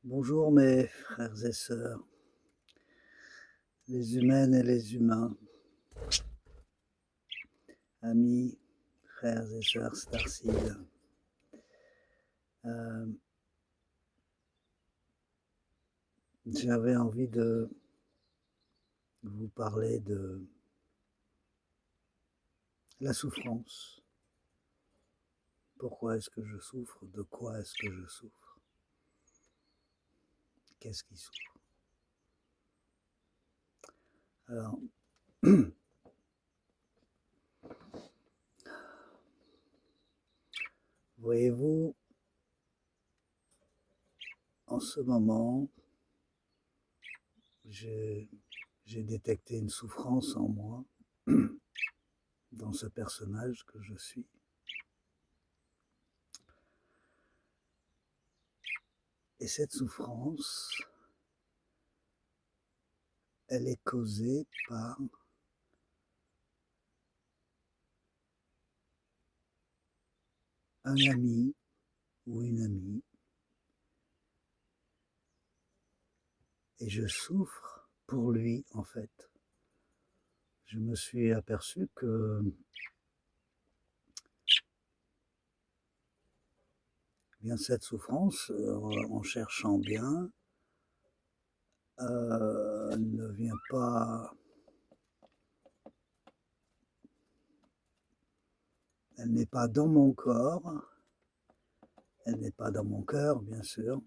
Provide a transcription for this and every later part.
Bonjour mes frères et sœurs, les humaines et les humains, amis, frères et sœurs Starseed. J'avais envie de vous parler de la souffrance. Pourquoi est-ce que je souffre? De quoi est-ce que je souffre? Qu'est-ce qui souffre? Alors, voyez-vous, en ce moment, j'ai détecté une souffrance en moi, dans ce personnage que je suis. Et cette souffrance, elle est causée par un ami ou une amie, et je souffre pour lui en fait. Je me suis aperçu que bien cette souffrance, en cherchant bien, ne vient pas, elle n'est pas dans mon corps, elle n'est pas dans mon cœur bien sûr,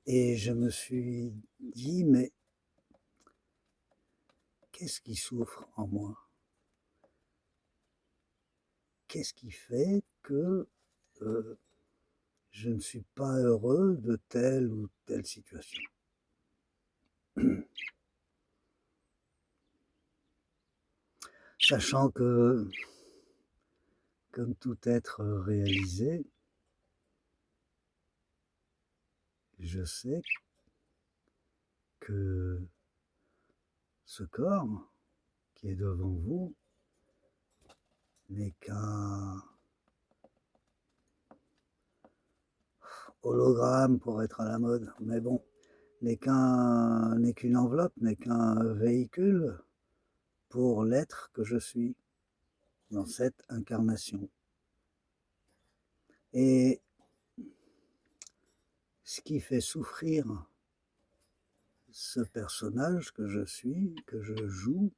et je me suis dit mais qu'est-ce qui souffre en moi? Qu'est-ce qui fait que je ne suis pas heureux de telle ou telle situation? Sachant que, comme tout être réalisé, je sais que ce corps qui est devant vous n'est qu'un hologramme pour être à la mode, mais bon, n'est qu'une enveloppe, n'est qu'un véhicule pour l'être que je suis dans cette incarnation. Et ce qui fait souffrir ce personnage que je suis, que je joue,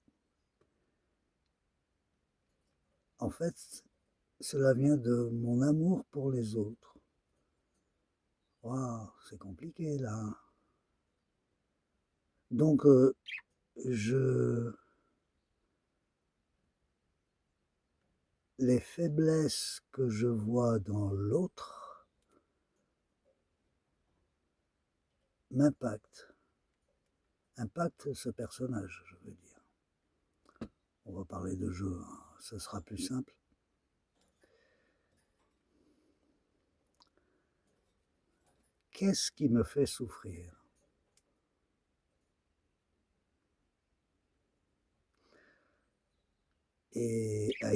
en fait, cela vient de mon amour pour les autres. Waouh, c'est compliqué là. Donc, les faiblesses que je vois dans l'autre impactent ce personnage, je veux dire. On va parler de jeu, hein, ce sera plus simple. Qu'est-ce qui me fait souffrir? et à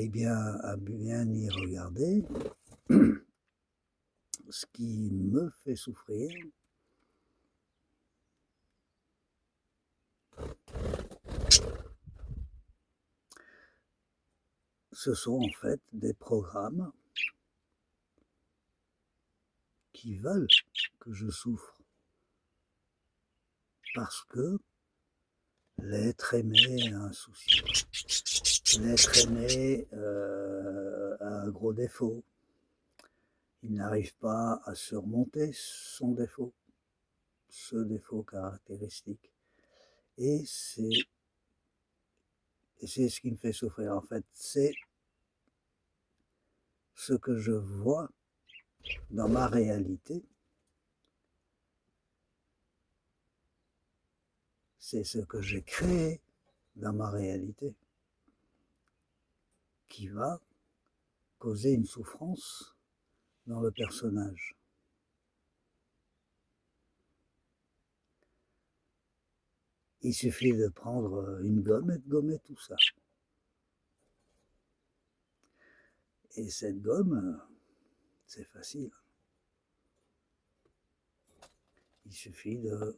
bien y regarder, ce qui me fait souffrir, ce sont en fait des programmes qui veulent que je souffre parce que l'être aimé a un souci, l'être aimé a un gros défaut, il n'arrive pas à surmonter son défaut, ce défaut caractéristique. Et c'est ce qui me fait souffrir en fait, c'est ce que je vois dans ma réalité, c'est ce que j'ai créé dans ma réalité qui va causer une souffrance dans le personnage. Il suffit de prendre une gomme et de gommer tout ça. Et cette gomme, c'est facile. Il suffit de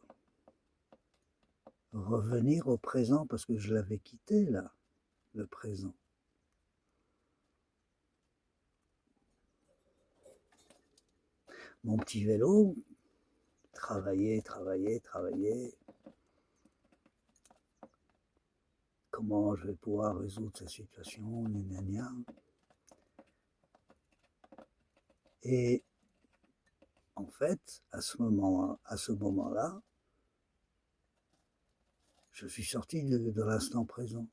revenir au présent parce que je l'avais quitté là, le présent. Mon petit vélo, travailler. Comment je vais pouvoir résoudre cette situation, gna gna gna. Et en fait, à ce moment-là, je suis sorti de l'instant présent.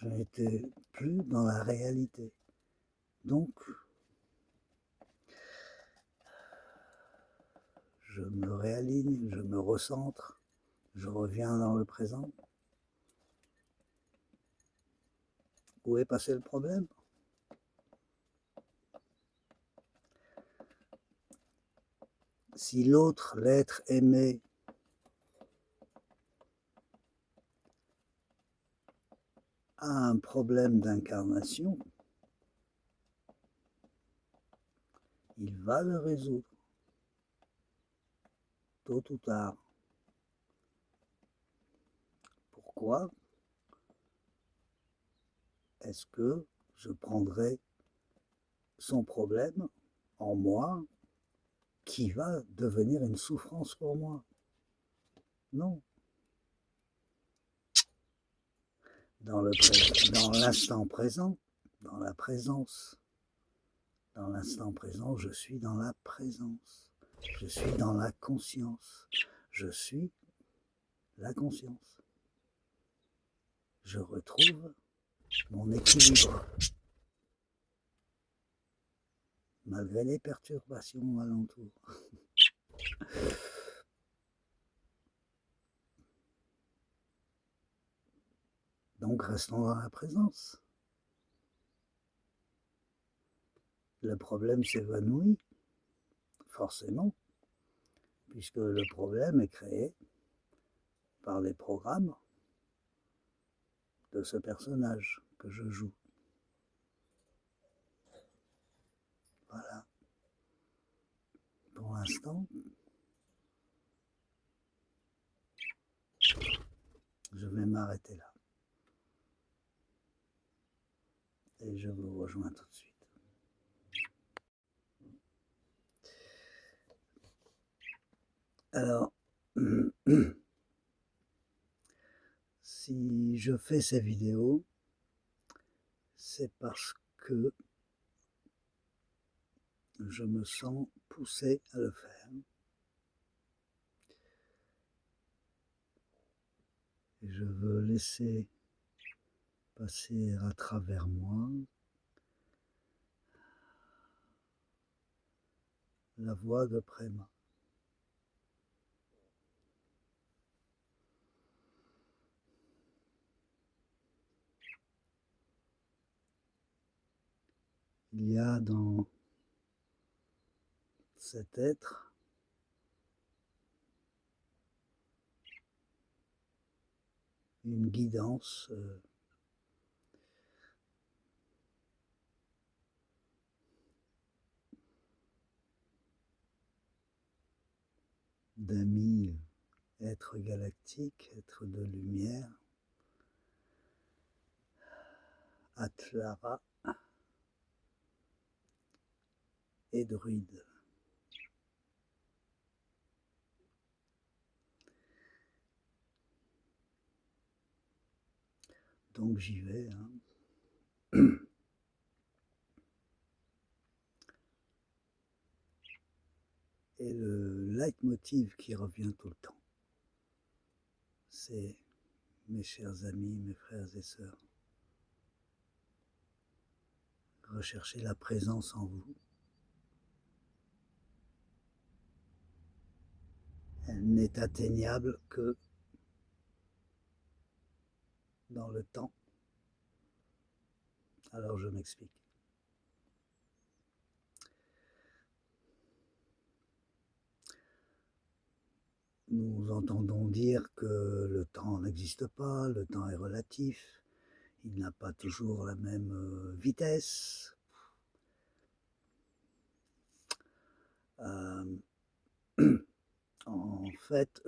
Je n'étais plus dans la réalité. Donc, je me réaligne, je me recentre, je reviens dans le présent. Où est passé le problème? Si l'autre, l'être aimé, a un problème d'incarnation, il va le résoudre, tôt ou tard. Pourquoi est-ce que je prendrai son problème en moi qui va devenir une souffrance pour moi? Non. Dans l'instant présent, dans la présence. Dans l'instant présent, je suis dans la présence. Je suis dans la conscience. Je suis la conscience. Je retrouve mon équilibre. Malgré les perturbations alentour. Donc restons dans la présence. Le problème s'évanouit, forcément, puisque le problème est créé par les programmes de ce personnage que je joue. Voilà. Pour l'instant, je vais m'arrêter là. Et je vous rejoins tout de suite. Alors, si je fais ces vidéos, c'est parce que je me sens poussé à le faire. Et je veux laisser passer à travers moi la voix de Préma. Il y a dans cet être une guidance d'amis, êtres galactiques, êtres de lumière, Atlara et druides. Donc j'y vais. Et le leitmotiv qui revient tout le temps, c'est mes chers amis, mes frères et sœurs, recherchez la présence en vous. Elle n'est atteignable que dans le temps. Alors je m'explique. Nous entendons dire que le temps n'existe pas, le temps est relatif, il n'a pas toujours la même vitesse. En fait,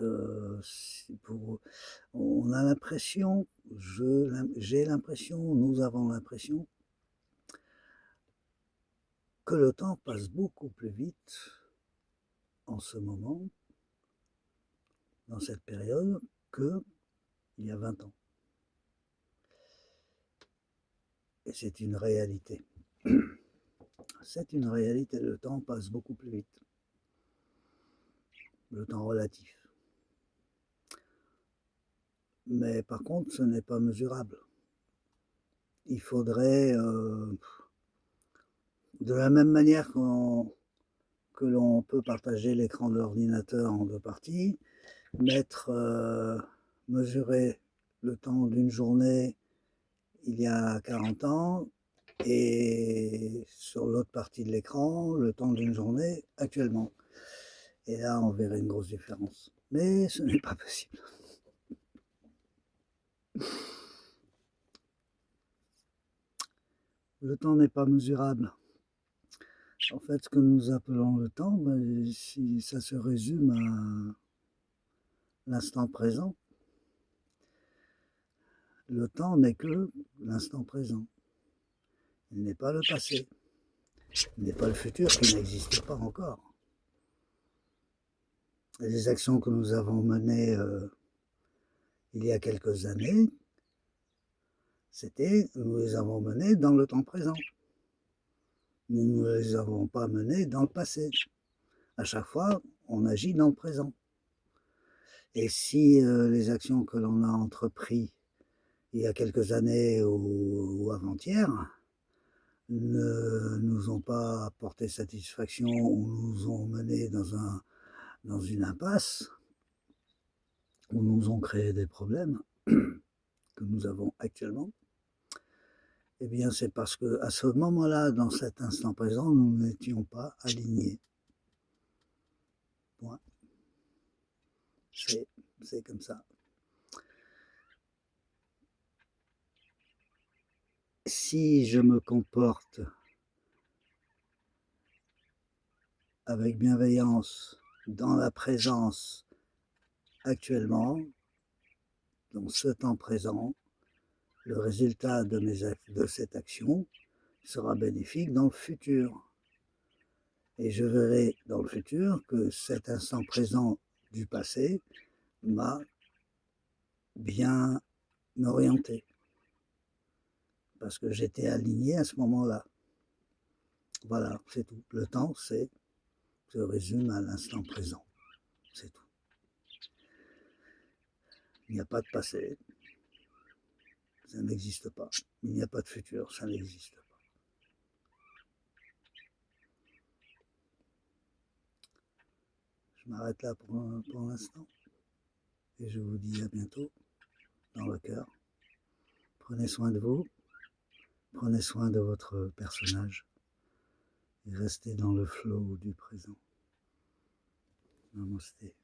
on a l'impression, j'ai l'impression, nous avons l'impression que le temps passe beaucoup plus vite en ce moment, dans cette période, qu'il y a 20 ans. Et c'est une réalité. C'est une réalité, le temps passe beaucoup plus vite. Le temps relatif. Mais par contre, ce n'est pas mesurable. Il faudrait, de la même manière que l'on peut partager l'écran de l'ordinateur en 2 parties, mesurer le temps d'une journée il y a 40 ans et sur l'autre partie de l'écran, le temps d'une journée actuellement. Et là, on verrait une grosse différence. Mais ce n'est pas possible. Le temps n'est pas mesurable. En fait, ce que nous appelons le temps, si ça se résume à l'instant présent. Le temps n'est que l'instant présent. Il n'est pas le passé. Il n'est pas le futur qui n'existe pas encore. Les actions que nous avons menées il y a quelques années, nous les avons menées dans le temps présent. Nous ne les avons pas menées dans le passé. À chaque fois, on agit dans le présent. Et si les actions que l'on a entreprises il y a quelques années ou avant-hier ne nous ont pas apporté satisfaction ou nous ont menés dans une impasse, ou nous ont créé des problèmes que nous avons actuellement, eh bien c'est parce qu'à ce moment-là, dans cet instant présent, nous n'étions pas alignés. Point. C'est comme ça. Si je me comporte avec bienveillance dans la présence actuellement, dans ce temps présent, le résultat de cette action sera bénéfique dans le futur. Et je verrai dans le futur que cet instant présent du passé m'a bien orienté. Parce que j'étais aligné à ce moment-là. Voilà, c'est tout. Le temps, se résume à l'instant présent. C'est tout. Il n'y a pas de passé. Ça n'existe pas. Il n'y a pas de futur. Ça n'existe pas. Je m'arrête là pour l'instant. Et je vous dis à bientôt dans le cœur. Prenez soin de vous. Prenez soin de votre personnage. Et restez dans le flow du présent. Namasté.